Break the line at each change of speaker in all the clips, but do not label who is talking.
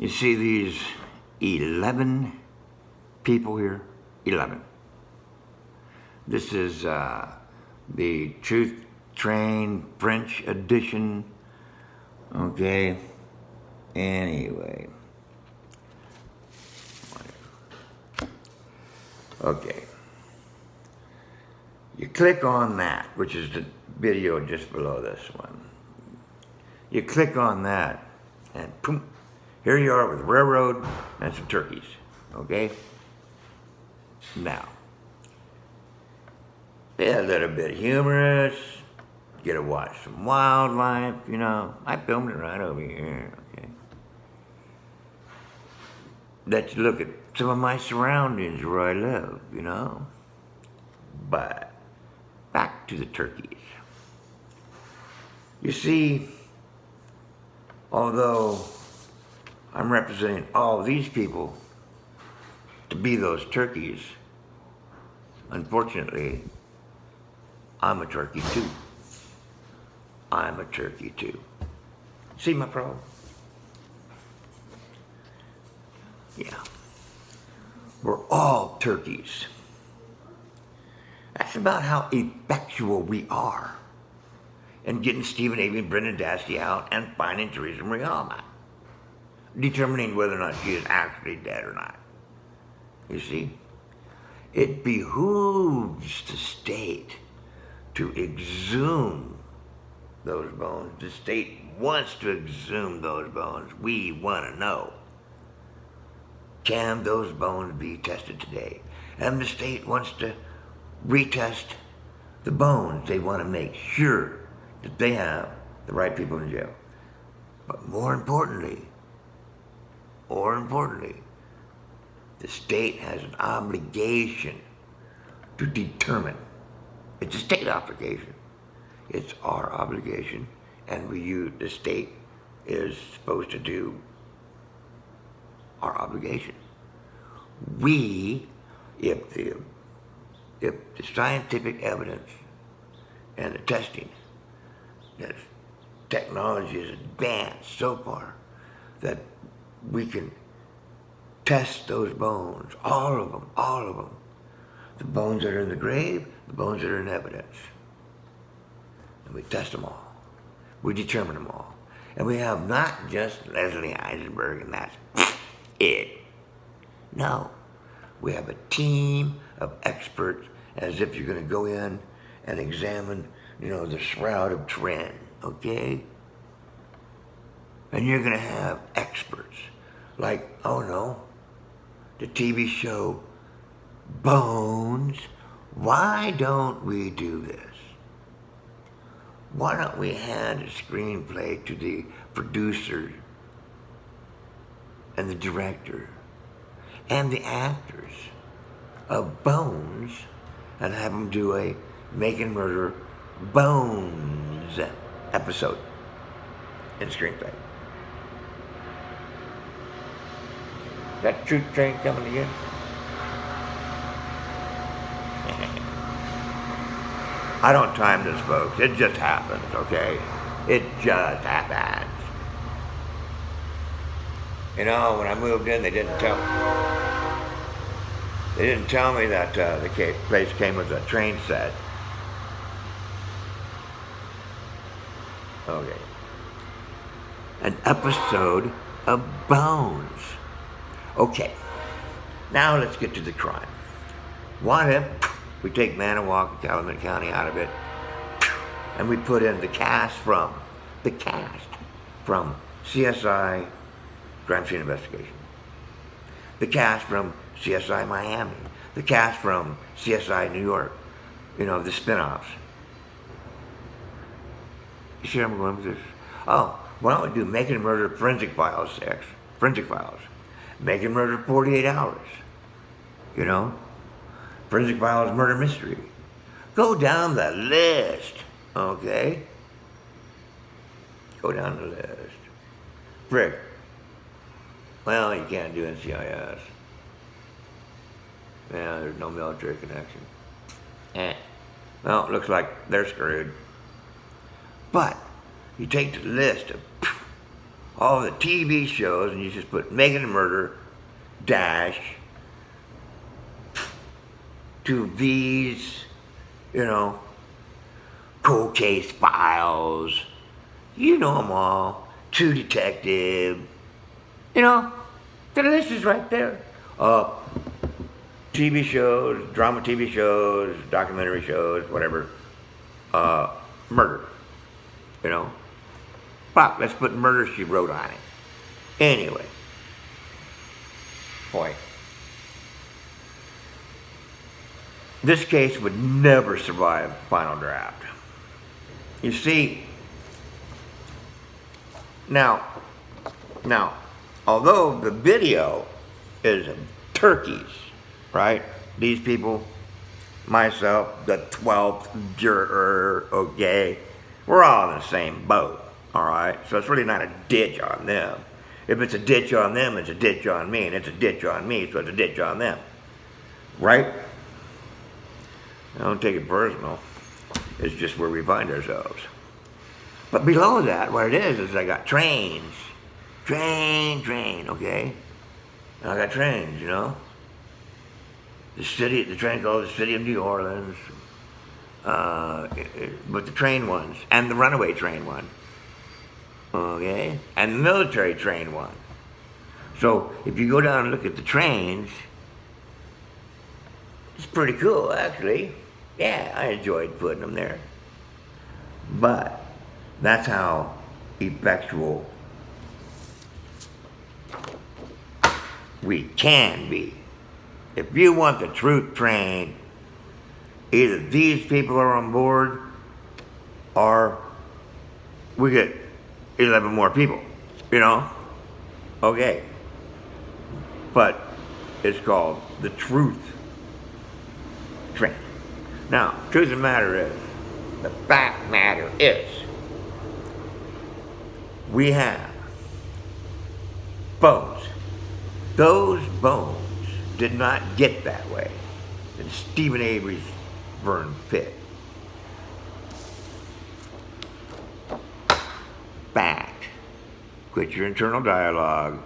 You see these 11 people here? 11. This is the Truth Train French edition. Okay. Anyway. Okay. You click on that, which is the video just below this one. You click on that, and boom, here you are with railroad and some turkeys, okay? Now, they're a little bit humorous, get to watch some wildlife, you know. I filmed it right over here, okay? Let you look at some of my surroundings where I live, you know? But back to the turkeys. You see, although I'm representing all these people to be those turkeys, unfortunately, I'm a turkey too. I'm a turkey too. See my problem? Yeah. We're all turkeys. That's about how effectual we are in getting Stephen Avey and Brendan Dassey out and finding Teresa Mariama, determining whether or not she is actually dead or not. You see, it behooves the state to exhume those bones. The state wants to exhume those bones. We want to know, can those bones be tested today? And the state wants to retest the bones. They want to make sure that they have the right people in jail. But more importantly, the state has an obligation to determine. It's a state obligation. It's our obligation, and the state is supposed to do our obligation. If the scientific evidence and the testing, that technology is advanced so far that we can test those bones, all of them. The bones that are in the grave, the bones that are in evidence. And we test them all. We determine them all. And we have not just Leslie Eisenberg and that's it. No, we have a team of experts, as if you're going to go in and examine, the Shroud of Turin, okay? And you're going to have experts like, the TV show Bones. Why don't we do this? Why don't we hand a screenplay to the producer and the director and the actors of Bones and have them do a Make and Murder Bones episode in screenplay? That Truth Train coming again? I don't time this, folks. It just happens, okay? It just happens. When I moved in, they didn't tell me that the place came with a train set. Okay. An episode of Bones. Okay. Now let's get to the crime. What if we take Manawak and Calumet County out of it, and we put in the cast from CSI Crime Scene Investigation, the cast from CSI Miami, the cast from CSI New York, the spin-offs. You see where I'm going with this? Oh, why don't we do Making Murder Forensic Files 6, Forensic Files, Making Murder 48 Hours, Forensic Files Murder Mystery. Go down the list, okay? Go down the list. Frick. Well, you can't do NCIS. Yeah, there's no military connection. Well, it looks like they're screwed. But you take the list of all the TV shows, and you just put Making a Murder, dash, 2 V's, you know, Cold Case Files, you know them all, True Detective, you know, the list is right there. TV shows, drama TV shows, documentary shows, whatever, murder, you know. But let's put Murder, She Wrote on it. Anyway, point. This case would never survive final draft. You see, now, although the video is of turkeys, right? These people, myself, the 12th juror, okay, we're all in the same boat, all right? So it's really not a ditch on them. If it's a ditch on them, it's a ditch on me, and it's a ditch on me, so it's a ditch on them, right? I don't take it personal. It's just where we find ourselves. But below that, what it is I got trains. Train, okay? And I got trains, you know? The train called the City of New Orleans, with the train ones, and the runaway train one, okay? And the military train one. So if you go down and look at the trains, it's pretty cool, actually. Yeah, I enjoyed putting them there. But that's how effectual we can be. If you want the truth train, either these people are on board or we get 11 more people, you know? Okay. But it's called the truth train. Now, truth of the matter is, the fact matter is, we have bones. Those bones did not get that way in Stephen Avery's burn pit. Fact. Quit your internal dialogue.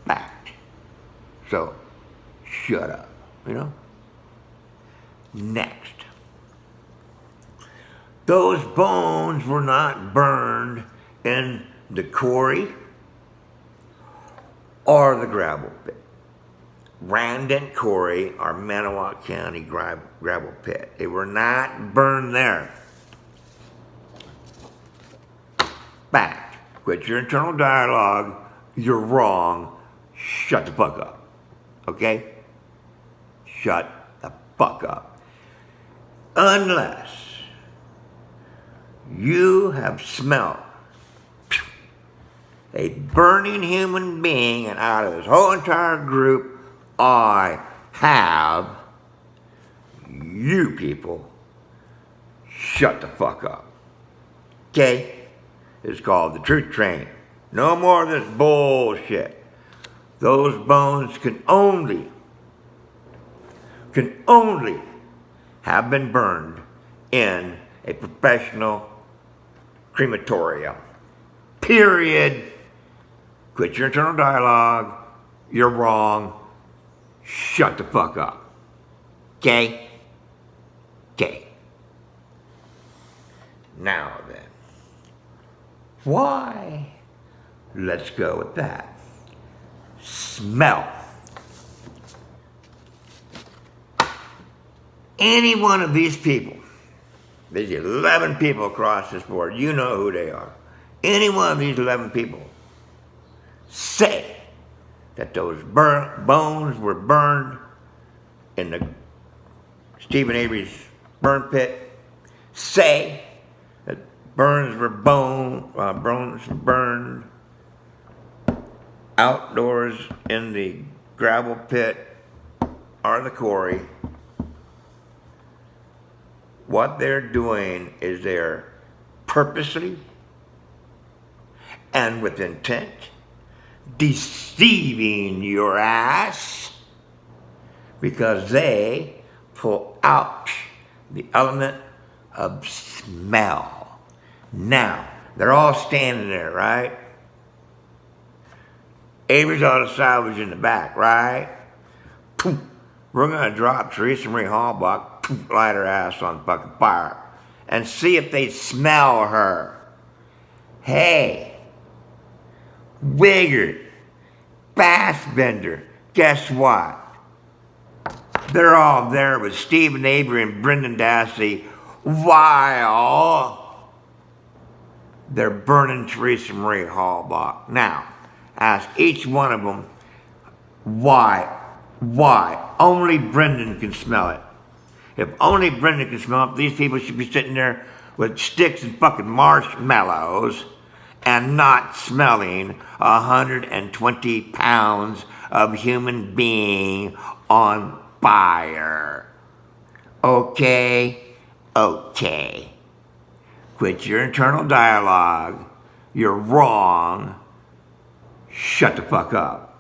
Fact. So, shut up, you know? Next. Those bones were not burned in the quarry or the gravel pit. Randon Quarry or Manawa County gravel pit. They were not burned there. Fact. Quit your internal dialogue. You're wrong. Shut the fuck up. Okay? Shut the fuck up. Unless you have smelt a burning human being, and out of this whole entire group, I have, you people, shut the fuck up. Okay? It's called the truth train. No more of this bullshit. Those bones can only have been burned in a professional crematorium. Period. Quit your internal dialogue. You're wrong. Shut the fuck up. Okay? Okay. Now then. Why? Let's go with that. Smell. Any one of these people, these 11 people across this board, you know who they are. Any one of these 11 people say that those bones were burned in the Stephen Avery's burn pit. Say that bones were burned outdoors in the gravel pit or the quarry. What they're doing is they're purposely and with intent deceiving your ass because they pull out the element of smell. Now, they're all standing there, right? Avery's auto salvage in the back, right? Poof. We're gonna drop Teresa Marie Hallbach, poof, light her ass on fucking fire, and see if they smell her. Hey, Wigger, Fassbender, guess what? They're all there with Stephen Avery and Brendan Dassey while they're burning Teresa Marie Hallbach. Now, ask each one of them why. Why? Only Brendan can smell it. If only Brendan can smell it, these people should be sitting there with sticks and fucking marshmallows and not smelling 120 pounds of human being on fire. Okay? Okay. Quit your internal dialogue. You're wrong. Shut the fuck up.